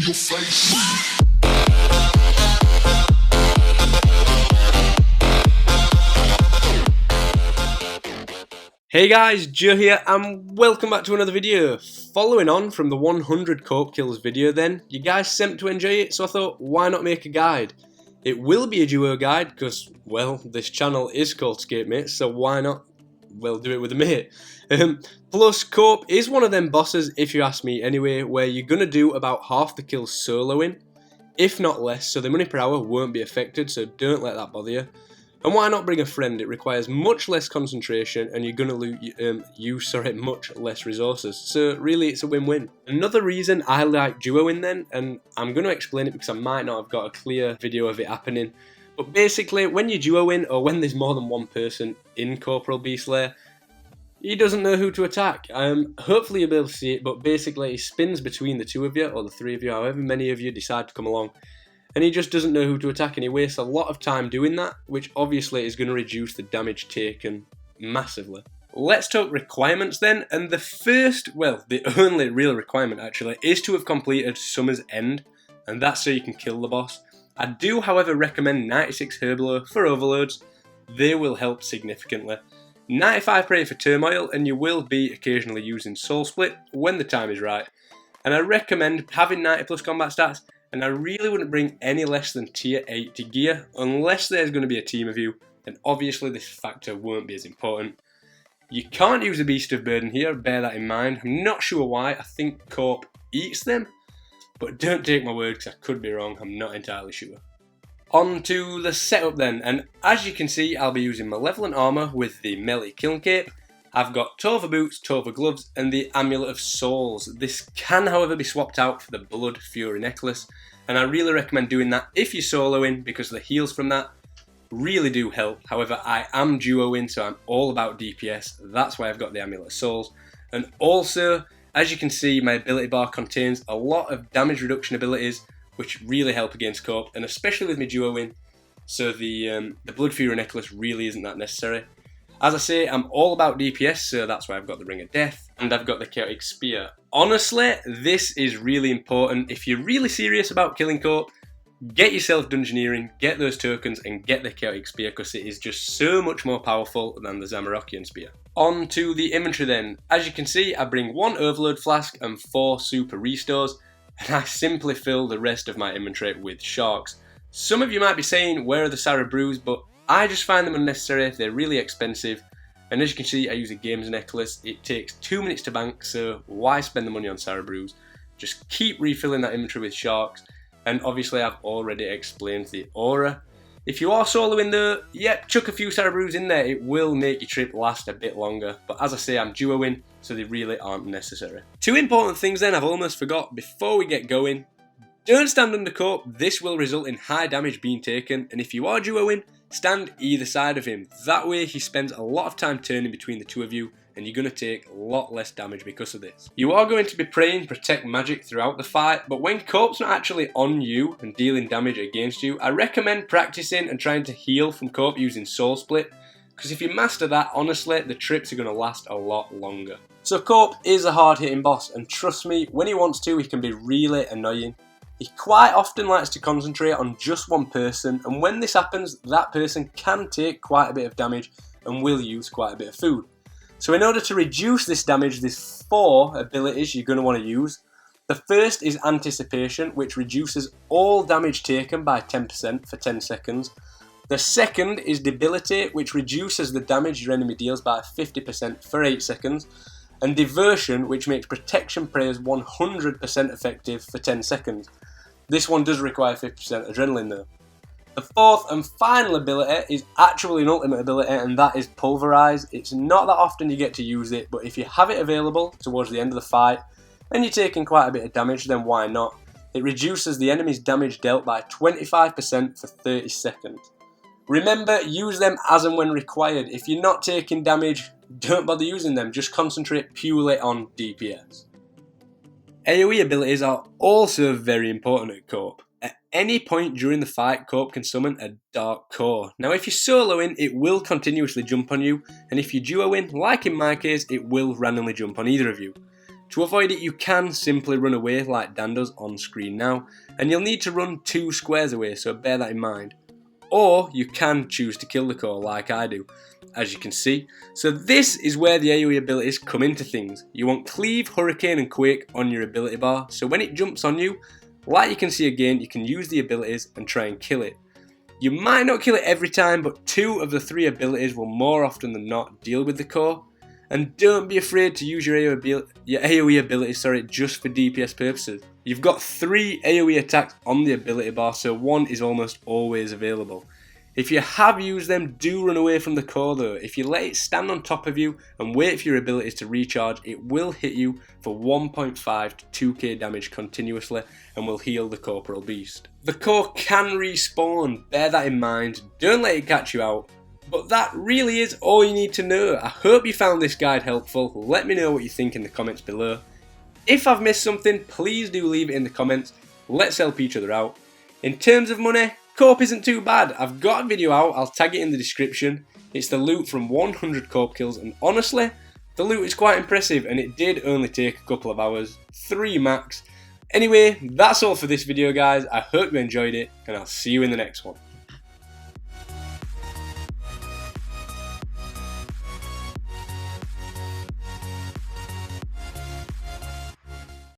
your face. Hey guys, Joe here and welcome back to another video. Following on from the 100 Corp kills video then, you guys seemed to enjoy it, so I thought why not make a guide. It will be a duo guide because, well, this channel is called Scape Mates, so why not, well, do it with a mate. Plus, Corp is one of them bosses, if you ask me anyway, where you're going to do about half the kills soloing, if not less, so the money per hour won't be affected, so don't let that bother you. And why not bring a friend? It requires much less concentration and you're going to use much less resources. So really it's a win-win. Another reason I like duoing then, and I'm going to explain it because I might not have got a clear video of it happening, but basically when you're duoing or when there's more than one person in Corporeal Beastlayer, he doesn't know who to attack. Hopefully you'll be able to see it, but basically he spins between the two of you or the three of you, however many of you decide to come along. And he just doesn't know who to attack and he wastes a lot of time doing that, which obviously is going to reduce the damage taken massively. Let's talk requirements then, and the first, well, the only real requirement actually, is to have completed Summer's End, and that's so you can kill the boss. I do, however, recommend 96 Herbalo for overloads. They will help significantly. 95 Pray for Turmoil, and you will be occasionally using Soul Split when the time is right. And I recommend having 90 plus combat stats, and I really wouldn't bring any less than tier 80 gear unless there's going to be a team of you, and obviously this factor won't be as important. You can't use a Beast of Burden here, bear that in mind. I'm not sure why, I think Corp eats them, but don't take my word because I could be wrong, I'm not entirely sure. On to the setup then, and as you can see I'll be using Malevolent Armour with the Melee Killing Cape. I've got Tova Boots, Tova Gloves, and the Amulet of Souls. This can, however, be swapped out for the Blood Fury Necklace, and I really recommend doing that if you're soloing because the heals from that really do help. However, I am duoing, so I'm all about DPS. That's why I've got the Amulet of Souls. And also, as you can see, my ability bar contains a lot of damage reduction abilities, which really help against Corp, and especially with me duoing, so the Blood Fury Necklace really isn't that necessary. As I say, I'm all about DPS, so that's why I've got the Ring of Death, and I've got the Chaotic Spear. Honestly, this is really important. If you're really serious about killing Corp, get yourself Dungeoneering, get those tokens, and get the Chaotic Spear, because it is just so much more powerful than the Zamorakian Spear. On to the inventory then. As you can see, I bring 1 Overload Flask and 4 Super Restores, and I simply fill the rest of my inventory with Sharks. Some of you might be saying, where are the Sarah Brews, but I just find them unnecessary, they're really expensive, and as you can see I use a Games Necklace. It takes 2 minutes to bank, so why spend the money on Sarah Brews? Just keep refilling that inventory with Sharks, and obviously I've already explained the Aura. If you are soloing though, yep, chuck a few Sarah Brews in there, it will make your trip last a bit longer, but as I say I'm duoing, so they really aren't necessary. 2 important things then I've almost forgot before we get going. Don't stand under Corp, this will result in high damage being taken, and if you are duoing, stand either side of him. That way he spends a lot of time turning between the two of you and you're going to take a lot less damage because of this. You are going to be praying Protect Magic throughout the fight, but when Corp's not actually on you and dealing damage against you, I recommend practicing and trying to heal from Corp using Soul Split, because if you master that, honestly, the trips are going to last a lot longer. So Corp is a hard hitting boss, and trust me, when he wants to, he can be really annoying. He quite often likes to concentrate on just one person, and when this happens, that person can take quite a bit of damage and will use quite a bit of food. So in order to reduce this damage, there's 4 abilities you're going to want to use. The first is Anticipation, which reduces all damage taken by 10% for 10 seconds. The second is Debilitate, which reduces the damage your enemy deals by 50% for 8 seconds. And Diversion, which makes Protection Prayers 100% effective for 10 seconds. This one does require 50% Adrenaline though. The fourth and final ability is actually an ultimate ability, and that is Pulverize. It's not that often you get to use it, but if you have it available towards the end of the fight and you're taking quite a bit of damage, then why not? It reduces the enemy's damage dealt by 25% for 30 seconds. Remember, use them as and when required. If you're not taking damage, don't bother using them, just concentrate purely on DPS. AoE abilities are also very important at Corp. At any point during the fight, Corp can summon a Dark Core. Now if you're soloing, it will continuously jump on you, and if you're duoing, like in my case, it will randomly jump on either of you. To avoid it, you can simply run away like Dan does on screen now, and you'll need to run 2 squares away, so bear that in mind. Or you can choose to kill the core like I do, as you can see. So this is where the AoE abilities come into things. You want Cleave, Hurricane and Quake on your ability bar, so when it jumps on you, like you can see again, you can use the abilities and try and kill it. You might not kill it every time, but 2 of the 3 abilities will more often than not deal with the core. And don't be afraid to use your AoE abilities just for DPS purposes. You've got 3 AoE attacks on the ability bar, so 1 is almost always available. If you have used them, do run away from the core though. If you let it stand on top of you and wait for your abilities to recharge, it will hit you for 1.5 to 2k damage continuously and will heal the Corporeal beast. The core can respawn, bear that in mind, don't let it catch you out. But that really is all you need to know. I hope you found this guide helpful. Let me know what you think in the comments below. If I've missed something, please do leave it in the comments. Let's help each other out. In terms of money, Corp isn't too bad. I've got a video out, I'll tag it in the description. It's the loot from 100 Corp kills, and honestly, the loot is quite impressive and it did only take a couple of hours, 3 max. Anyway, that's all for this video guys. I hope you enjoyed it and I'll see you in the next one.